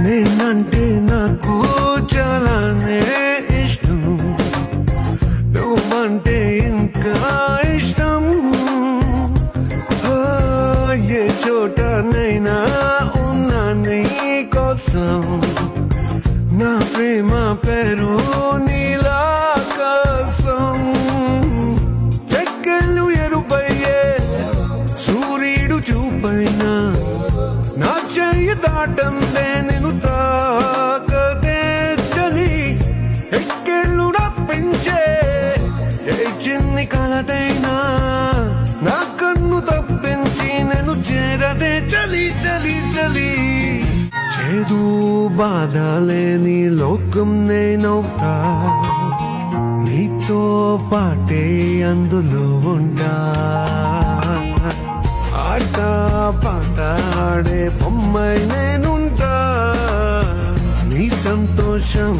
నేనంటే నాకు చాలానే ఇష్టం, నువ్వంటే ఇంకా ఇష్టం. ఏ చోటనైనా ఉన్నా నీ కోసం, నా ప్రేమ పేరు నీలాకాశం. చెక్కెళ్ళు ఎరుపయ్యే సూర్యుడు చూపైనా నా చెయ్యి దాటందే నేను తాకదే చలి. ఎక్కెళ్ళు నప్పించే ఏ చిన్ని కలదైనా నా కన్ను తప్పించి నేను చేరదే చలి చలి చలి. చేదు బాధ లేని లోకం నేనవుతా, నీతో పాటే అందులో ఉంటా. ఆట పాట ఆడే బొమ్మై నేనుంటా, నీ సంతోషం